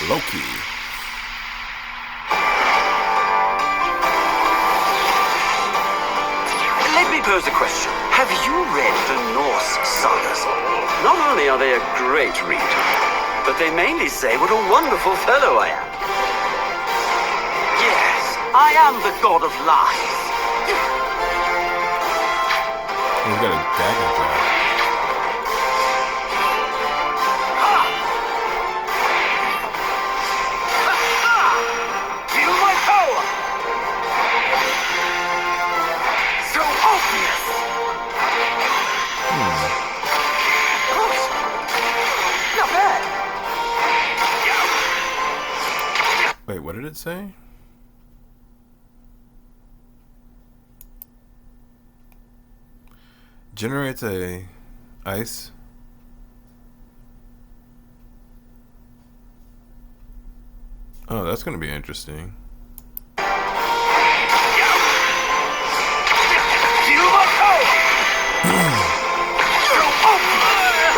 Loki. Let me pose a question. Have you read the Norse sagas? Not only are they a great read, but they mainly say what a wonderful fellow I am. Yes, I am the god of lies. He's got a dagger trap. Feel my power! So obvious! Close. Not bad. Wait, what did it say? Generates a ice. Oh, that's gonna be interesting. Feel my power! So obvious!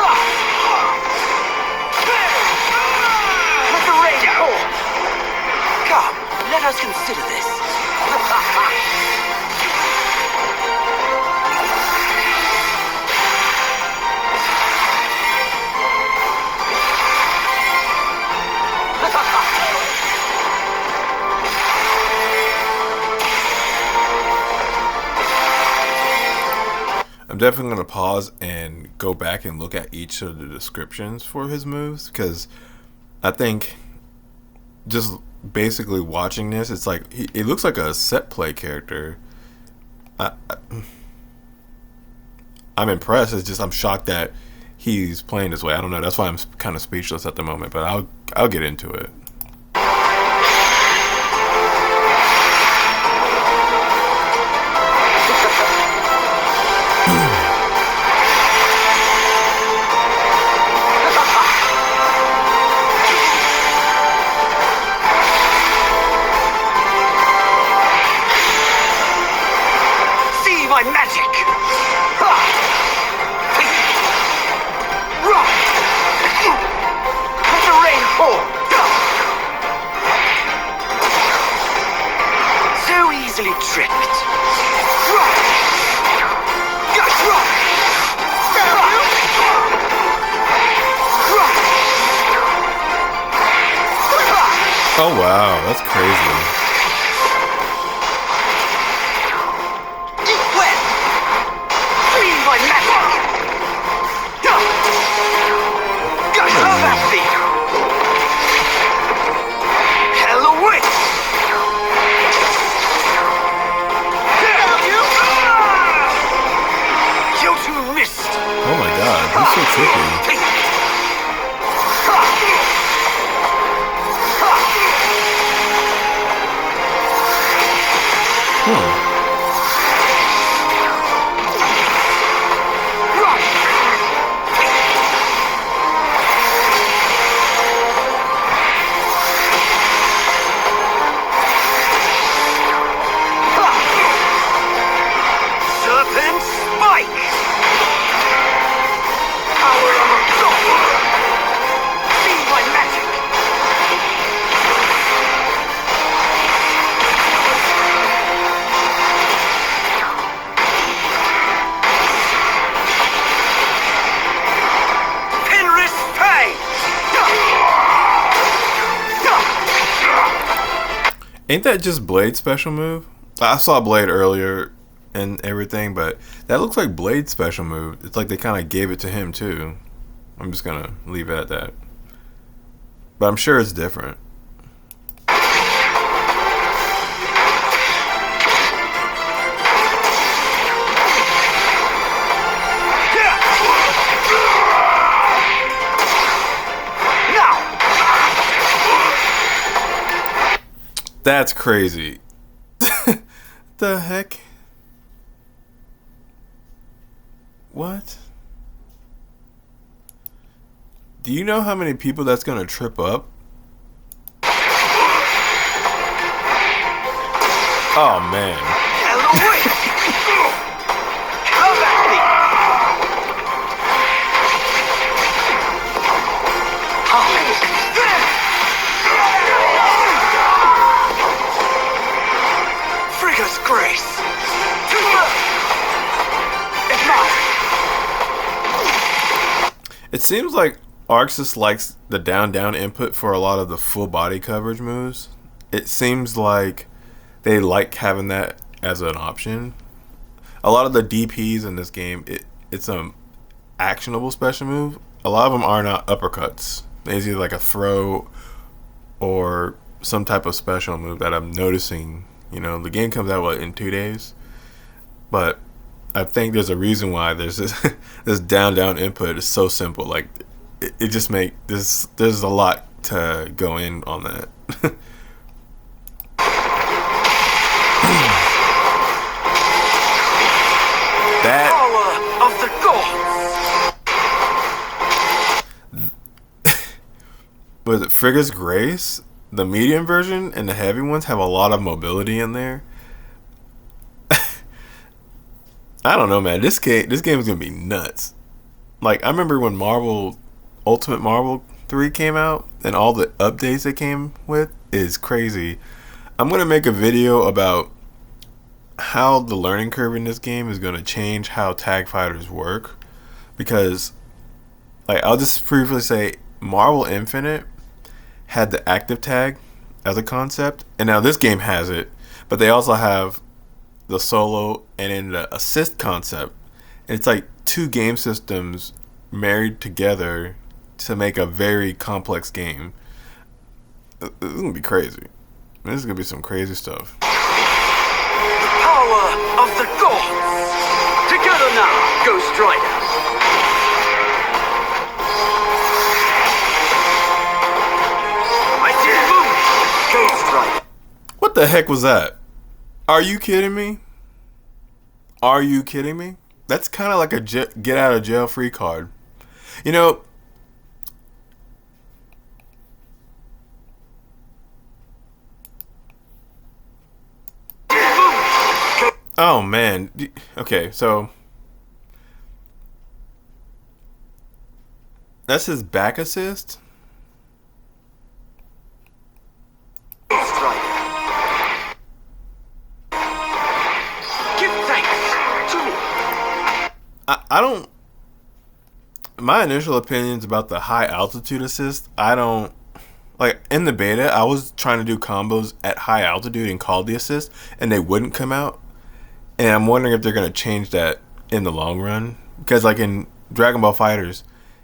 Let the rain pour! Come, let us consider this. I'm definitely going to pause and go back and look at each of the descriptions for his moves, because I think just basically watching this, it's like it looks like a set play character. I'm impressed. It's just I'm shocked that he's playing this way. I don't know. That's why I'm kind of speechless at the moment, but I'll get into it. My magic! Let the rain fall! So easily tricked. Oh wow, that's crazy. Oh my god, he's so tricky. Serpent spike! Power of a god! See my magic! Penris Pay! Ain't that just Blade's special move? I saw Blade earlier and everything, but that looks like Blade's special move. It's like they kind of gave it to him too. I'm just gonna leave it at that. But I'm sure it's different. That's crazy. The heck? What? Do you know how many people that's gonna trip up? Oh man. It seems like Arxis likes the down input for a lot of the full body coverage moves. It seems like they like having that as an option. A lot of the DPs in this game, it's an actionable special move. A lot of them are not uppercuts. It's either like a throw or some type of special move that I'm noticing. You know, the game comes out in 2 days, but I think there's a reason why there's this down input. It's so simple. Like it just make this. There's a lot to go in on that. That Power of the gods. was it Frigga's Grace? The medium version and the heavy ones have a lot of mobility in there. I don't know, man. This game is gonna be nuts. Like I remember when Ultimate Marvel 3 came out and all the updates it came with is crazy. I'm gonna make a video about how the learning curve in this game is gonna change how tag fighters work, because like I'll just briefly say Marvel Infinite had the active tag as a concept, and now this game has it, but they also have the solo and in the assist concept. And it's like two game systems married together to make a very complex game. This is gonna be crazy. This is gonna be some crazy stuff. Power of the gods. Together now, Ghost Rider. Mighty move, Ghost Rider. What the heck was that? Are you kidding me? Are you kidding me? That's kind of like a get out of jail free card. You know, oh man. Okay, so that's his back assist. Ghost Rider. Give thanks to me. I don't. My initial opinions about the high altitude assist, I don't like. In the beta, I was trying to do combos at high altitude and call the assist, and they wouldn't come out. And I'm wondering if they're gonna change that in the long run, because like in Dragon Ball Fighters,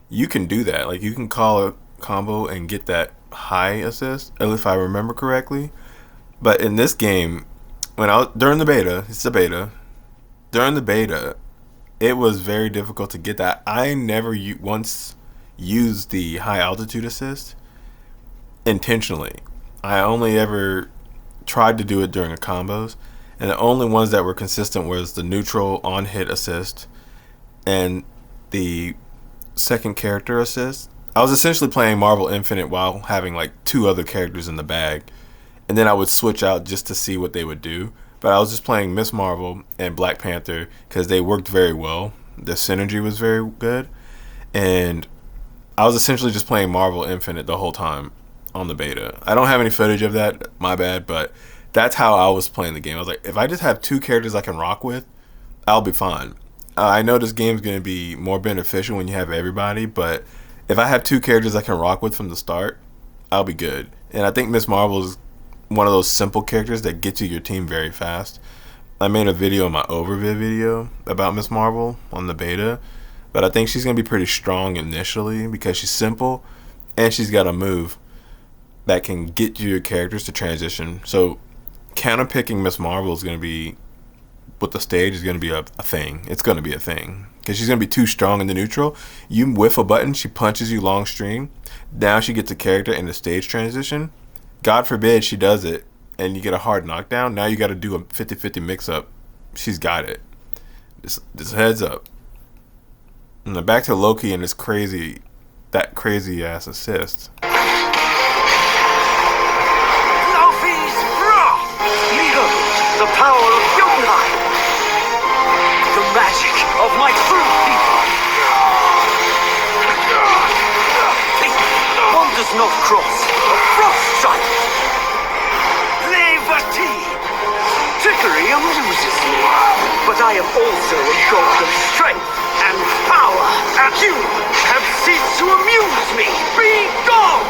you can do that. Like you can call a combo and get that high assist, if I remember correctly. But in this game, during the beta, it's the beta. During the beta, it was very difficult to get that. I never once used the high altitude assist intentionally. I only ever tried to do it during the combos, and the only ones that were consistent was the neutral on hit assist and the second character assist. I was essentially playing Marvel Infinite while having like two other characters in the bag, and then I would switch out just to see what they would do. But I was just playing Miss Marvel and Black Panther because they worked very well. The synergy was very good, and I was essentially just playing Marvel Infinite the whole time on the beta. I don't have any footage of that, my bad, but that's how I was playing the game. I was like, if I just have two characters I can rock with, I'll be fine. I know this game's going to be more beneficial when you have everybody, but if I have two characters I can rock with from the start, I'll be good. And I think Miss Marvel is one of those simple characters that gets you your team very fast. I made a video in my overview video about Miss Marvel on the beta, but I think she's going to be pretty strong initially because she's simple and she's got a move that can get you your characters to transition. So counter picking Miss Marvel is going to be, with the stage, is going to be a thing. It's going to be a thing because she's going to be too strong in the neutral. You whiff a button, she punches you long stream. Now she gets a character in the stage transition. God forbid she does it and you get a hard knockdown. Now you got to do a 50-50 mix-up. She's got it. Just heads up. And then back to Loki and that crazy ass assist. Laufey's wrath! Behold the power of Jotunheim! The magic of my true people! One does not cross a frost giant! Liberty! Trickery amuses me, but I am also a god of strength and power. And you have ceased to amuse me! Be gone!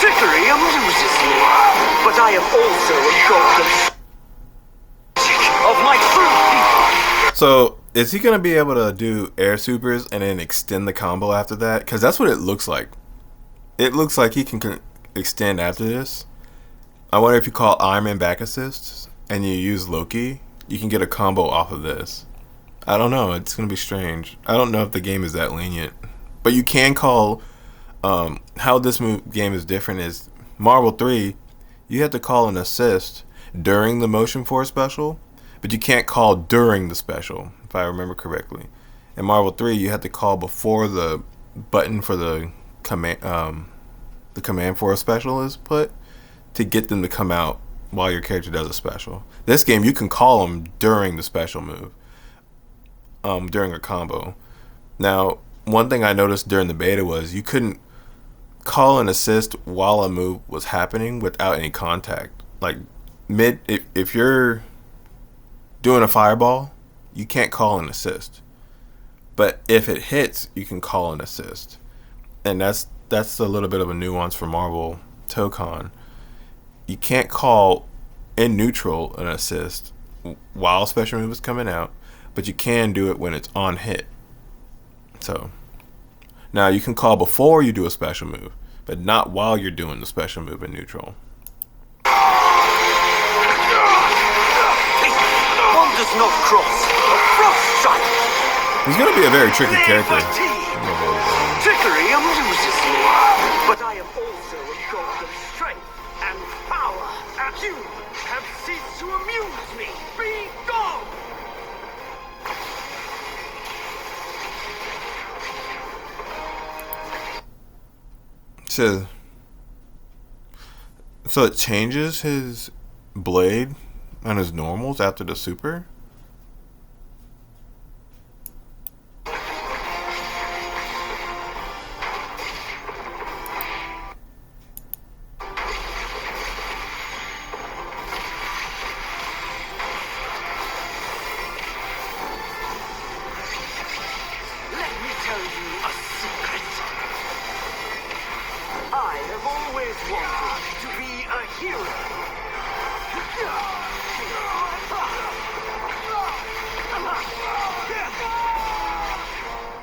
Trickery amuses me, but I am also a god of my true people. So, is he going to be able to do air supers and then extend the combo after that? Because that's what it looks like. It looks like he can extend after this. I wonder if you call Iron Man back assists and you use Loki, you can get a combo off of this. I don't know. It's going to be strange. I don't know if the game is that lenient. But you can call... how this game is different is Marvel 3, you have to call an assist during the Motion Force special, but you can't call during the special, if I remember correctly. In Marvel 3, you have to call before the button for the command force special is put to get them to come out while your character does a special. This game, you can call them during the special move, during a combo. Now, one thing I noticed during the beta was you couldn't call an assist while a move was happening without any contact. Like if you're doing a fireball, you can't call an assist. But if it hits, you can call an assist. And that's a little bit of a nuance for Marvel Tokon. You can't call in neutral an assist while a special move is coming out, but you can do it when it's on hit. So now you can call before you do a special move, but not while you're doing the special move in neutral. One does not cross a frost sight. He's going to be a very tricky character. Trickery amuses me, but I am also a god of strength and power. And you have ceased to amuse me. Be gone! So it changes his blade and his normals after the super? Let me tell you a secret. I have always wanted to be a hero.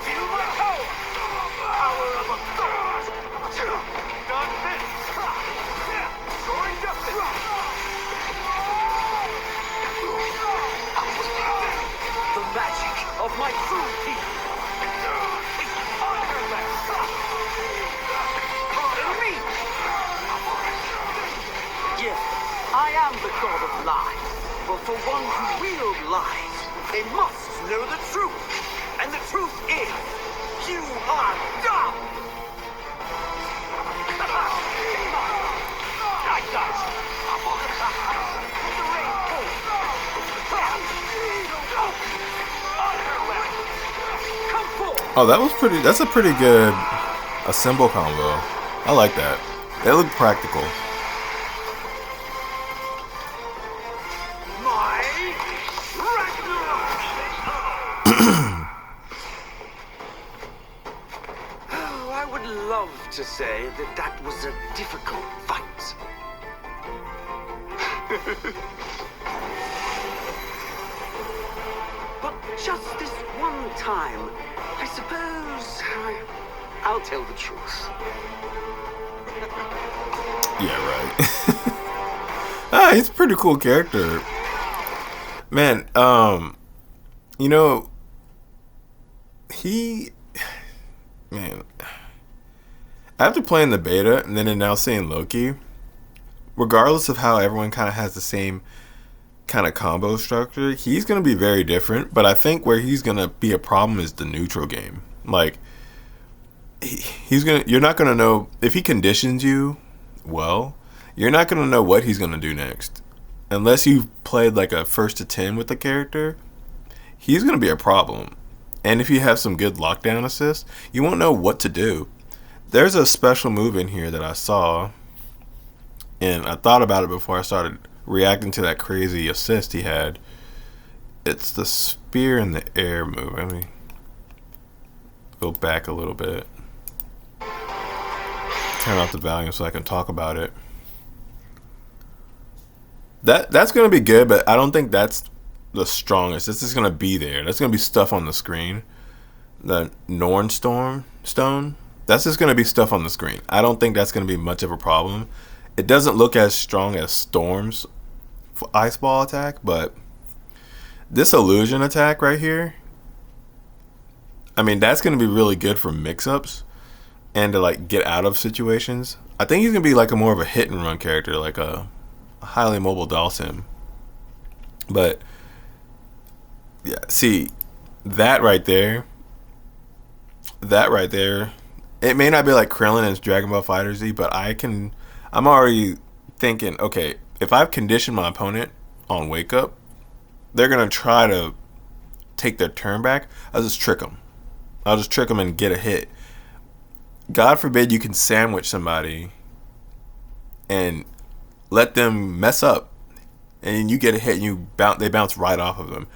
Feel my power! Power of a god! Done this! Soaring justice! The magic of my true people! Yes, I am the god of lies. But for one who wields lies, they must know the truth. And the truth is, you are dumb! I got you. The rain falls. Come forth. Oh, that's a pretty good assemble combo. I like that. They look practical. My Ragnarok! Oh, I would love to say that was a difficult fight. But just this one time, I suppose I'll tell the truth. Yeah, right. He's a pretty cool character. Man, after playing the beta and then now seeing Loki, regardless of how everyone kind of has the same kind of combo structure, he's going to be very different. But I think where he's going to be a problem is the neutral game. Like, you're not going to know if he conditions you well. You're not going to know what he's going to do next unless you've played like a 1st to 10 with the character. He's going to be a problem, and if you have some good lockdown assist, you won't know what to do. There's a special move in here that I saw, and I thought about it before I started reacting to that crazy assist he had. It's the spear in the air move. Let me go back a little bit. Turn off the volume so I can talk about it. That's going to be good, but I don't think that's the strongest. This is going to be there. That's going to be stuff on the screen. The Nornstorm Stone, that's just going to be stuff on the screen. I don't think that's going to be much of a problem. It doesn't look as strong as Storm's Ice Ball attack, but this illusion attack right here, I mean, that's going to be really good for mix-ups and to like get out of situations. I think he's going to be like a more of a hit and run character, like a highly mobile Dalsim. But yeah, see, that right there, it may not be like Krillin and Dragon Ball FighterZ, but I'm already thinking, okay, if I've conditioned my opponent on wake up, they're going to try to take their turn back. I'll just trick them and get a hit. God forbid you can sandwich somebody and let them mess up, and you get a hit and they bounce right off of them.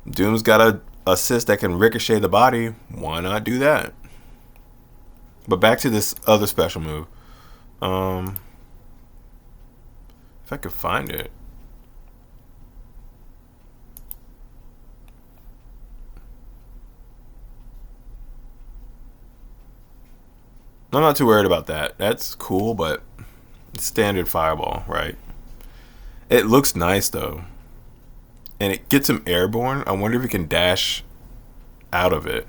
Doom's got a assist that can ricochet the body. Why not do that? But back to this other special move. If I could find it. I'm not too worried about that. That's cool, but it's standard fireball, right? It looks nice though. And it gets him airborne. I wonder if he can dash out of it.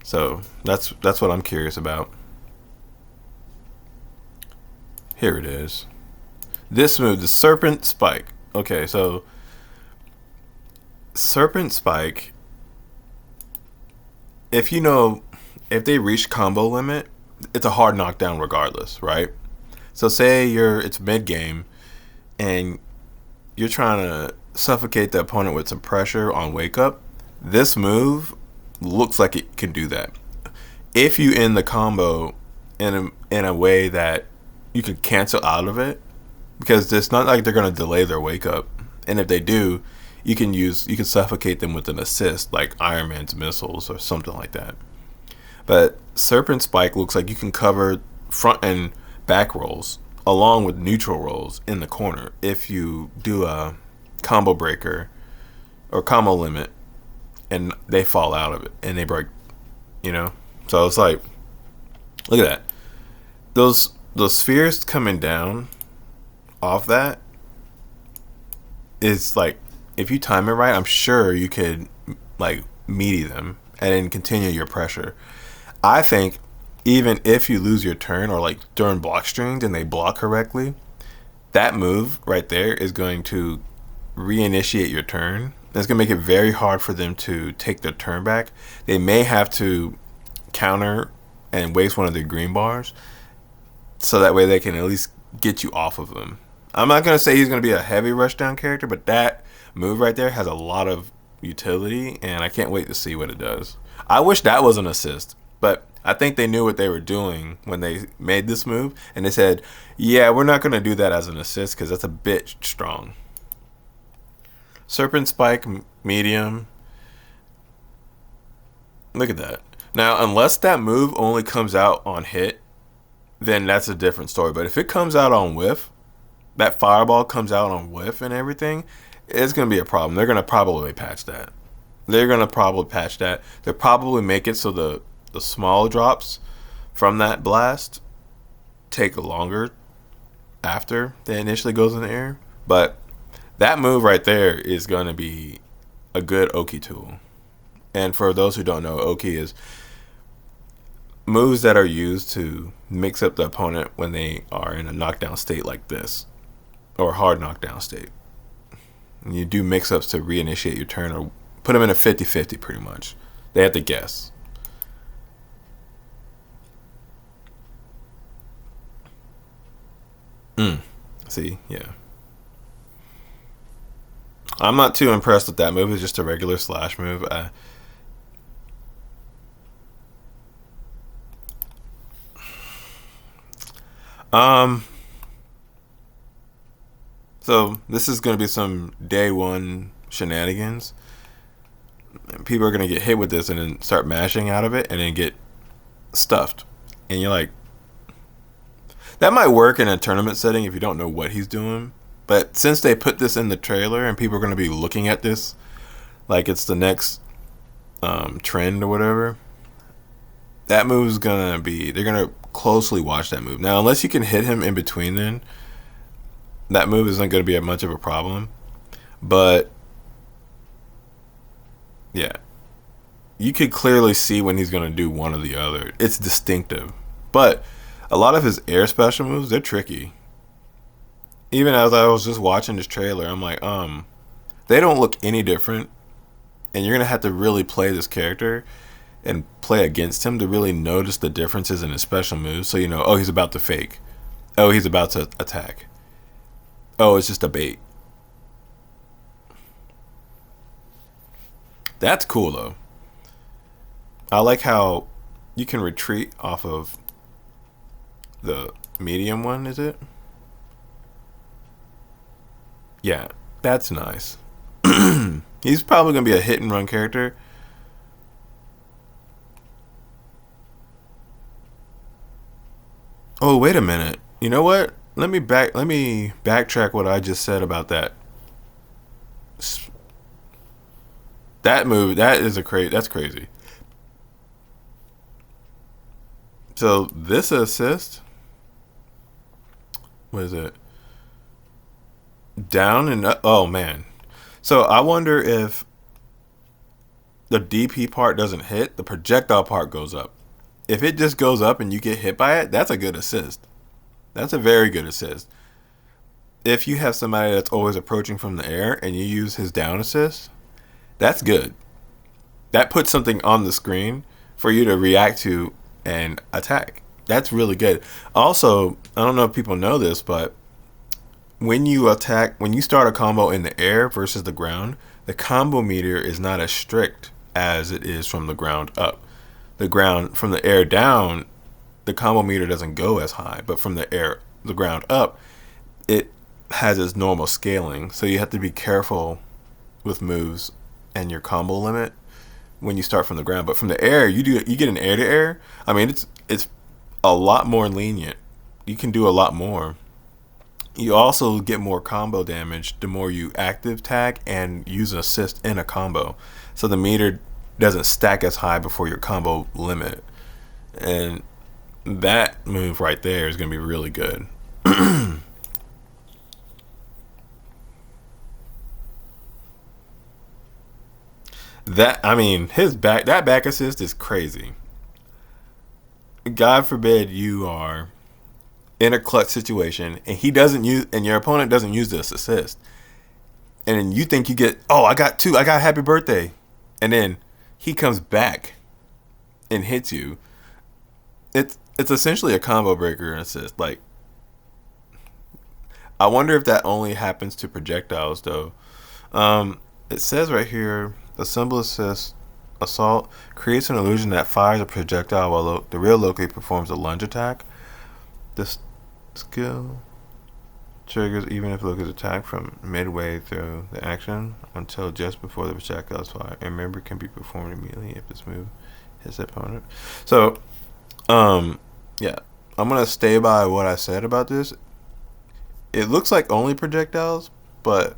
So that's what I'm curious about. Here it is. This move, the Serpent Spike. Okay, so Serpent Spike, if they reach combo limit, it's a hard knockdown regardless, right? So say it's mid game and you're trying to suffocate the opponent with some pressure on wake up. This move looks like it can do that. If you end the combo in a way that you can cancel out of it, because it's not like they're going to delay their wake up, and if they do, you can suffocate them with an assist like Iron Man's missiles or something like that. But Serpent Spike looks like you can cover front and back rolls along with neutral rolls in the corner if you do a combo breaker or combo limit and they fall out of it and they break, So it's like, look at that. Those spheres coming down off that is like, if you time it right, I'm sure you could like meaty them and then continue your pressure. I think even if you lose your turn or like during block strings and they block correctly, that move right there is going to reinitiate your turn. It's going to make it very hard for them to take their turn back. They may have to counter and waste one of their green bars so that way they can at least get you off of them. I'm not going to say he's going to be a heavy rushdown character, but that move right there has a lot of utility, and I can't wait to see what it does. I wish that was an assist, but I think they knew what they were doing when they made this move, and they said, yeah, we're not going to do that as an assist because that's a bit strong. Serpent Spike, medium. Look at that. Now, unless that move only comes out on hit, then that's a different story. But if it comes out on whiff, that fireball comes out on whiff and everything, it's going to be a problem. They're going to probably patch that. They'll probably make it so the small drops from that blast take longer after it initially goes in the air. But that move right there is going to be a good Oki tool. And for those who don't know, Oki is moves that are used to mix up the opponent when they are in a knockdown state like this, or hard knockdown state. And you do mix-ups to reinitiate your turn or put them in a 50-50 pretty much. They have to guess. See, yeah. I'm not too impressed with that move. It's just a regular slash move. Um, so this is gonna be some day one shenanigans. People are gonna get hit with this and then start mashing out of it and then get stuffed. And you're like, that might work in a tournament setting if you don't know what he's doing. But since they put this in the trailer and people are gonna be looking at this like it's the next trend or whatever, that move's gonna be, they're gonna closely watch that move. Now, unless you can hit him in between, then that move isn't gonna be much of a problem. But yeah, you could clearly see when he's gonna do one or the other. It's distinctive. But a lot of his air special moves, they're tricky. Even as I was just watching this trailer, I'm like, they don't look any different. And you're gonna have to really play this character and play against him to really notice the differences in his special moves. So you know, oh, he's about to fake. Oh, he's about to attack. Oh, it's just a bait. That's cool though. I like how you can retreat off of the medium one, is it? Yeah, that's nice. He's probably going to be a hit and run character. Oh, wait a minute. You know what? Let me backtrack what I just said about that. That move, that's crazy. So this assist, what is it? Down and up. Oh man. So I wonder if the DP part doesn't hit, the projectile part goes up. If it just goes up and you get hit by it, that's a good assist. That's a very good assist. If you have somebody that's always approaching from the air and you use his down assist, that's good. That puts something on the screen for you to react to and attack. That's really good. Also, I don't know if people know this, but when you start a combo in the air versus the ground, the combo meter is not as strict as it is from the ground up. From the air down, the combo meter doesn't go as high, but from the ground up, it has its normal scaling. So you have to be careful with moves and your combo limit when you start from the ground. But from the air, you get an air to air. I mean, it's a lot more lenient. You can do a lot more. You also get more combo damage the more you active tag and use an assist in a combo. So the meter doesn't stack as high before your combo limit. And that move right there is going to be really good. That back assist is crazy. God forbid you are in a clutch situation and your opponent doesn't use this assist, and then you think you get, I got happy birthday, and then he comes back and hits you. It's essentially a combo breaker assist. Like, I wonder if that only happens to projectiles though. It says right here, a symbol assist assault creates an illusion that fires a projectile while the real Loki performs a lunge attack. This skill triggers even if Loki's attacked from midway through the action until just before the projectile is fired. A member can be performed immediately if this move hits the opponent. So, yeah, I'm gonna stay by what I said about this. It looks like only projectiles, but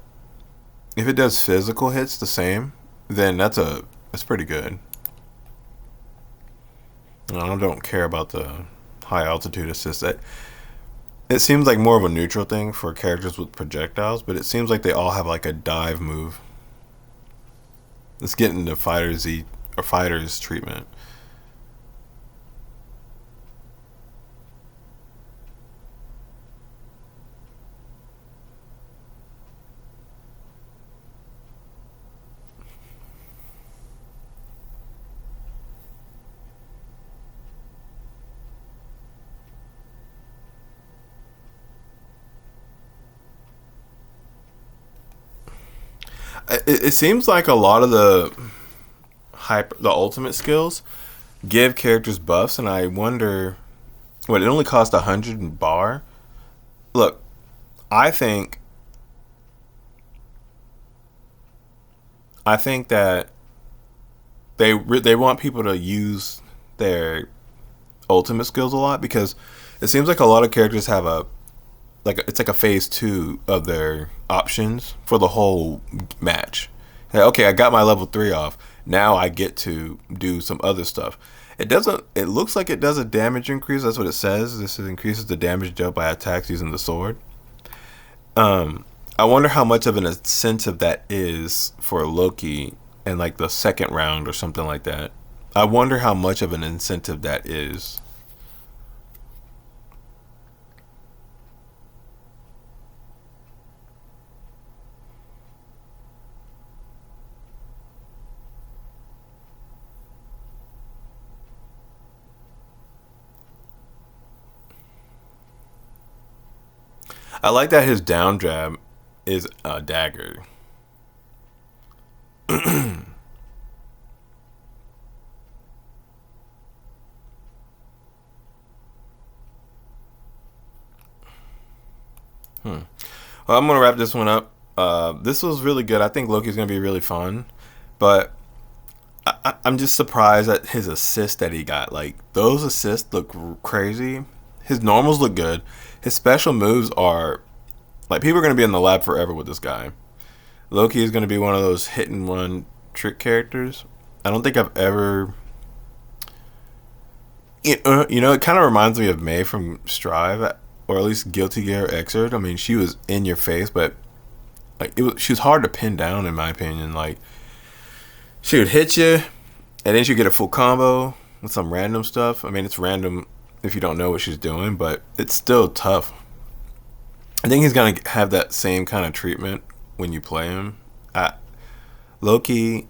if it does physical hits the same, then that's pretty good. I don't care about the high altitude assist. It seems like more of a neutral thing for characters with projectiles, but it seems like they all have like a dive move. Let's get into fighters treatment. It seems like a lot of the ultimate skills give characters buffs, and I wonder, it only cost 100 bar, look, I think that they want people to use their ultimate skills a lot, because it seems like a lot of characters have it's like a phase 2 of their options for the whole match. Like, okay, I got my level 3 off. Now I get to do some other stuff. It doesn't. It looks like it does a damage increase. That's what it says. This increases the damage dealt by attacks using the sword. I wonder how much of an incentive that is for Loki in like the second round or something like that. I wonder how much of an incentive that is. I like that his down jab is a dagger. Well, I'm gonna wrap this one up. This was really good. I think Loki's gonna be really fun, but I'm just surprised at his assist that he got. Like, those assists look crazy. His normals look good. His special moves are like, people are gonna be in the lab forever with this guy. Loki is gonna be one of those hit and run trick characters. I don't think I've ever. It kind of reminds me of May from Strive, or at least Guilty Gear Xrd. I mean, she was in your face, but like she was hard to pin down, in my opinion. Like, she would hit you, and then she'd get a full combo with some random stuff. I mean, it's random if you don't know what she's doing, but it's still tough. I think he's gonna have that same kind of treatment when you play him. Loki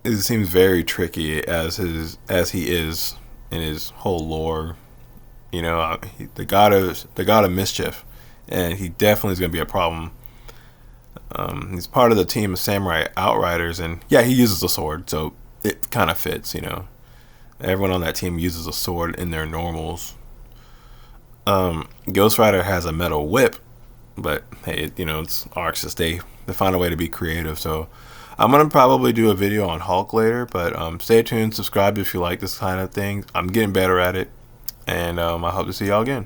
seems very tricky as he is in his whole lore. The god of mischief, and he definitely is gonna be a problem. He's part of the team of samurai outriders, and yeah, he uses a sword, so it kind of fits. Everyone on that team uses a sword in their normals. Ghost Rider has a metal whip, but hey, it's Arxis. They find a way to be creative. So I'm gonna probably do a video on Hulk later, but stay tuned, subscribe if you like this kind of thing. I'm getting better at it, and I hope to see y'all again.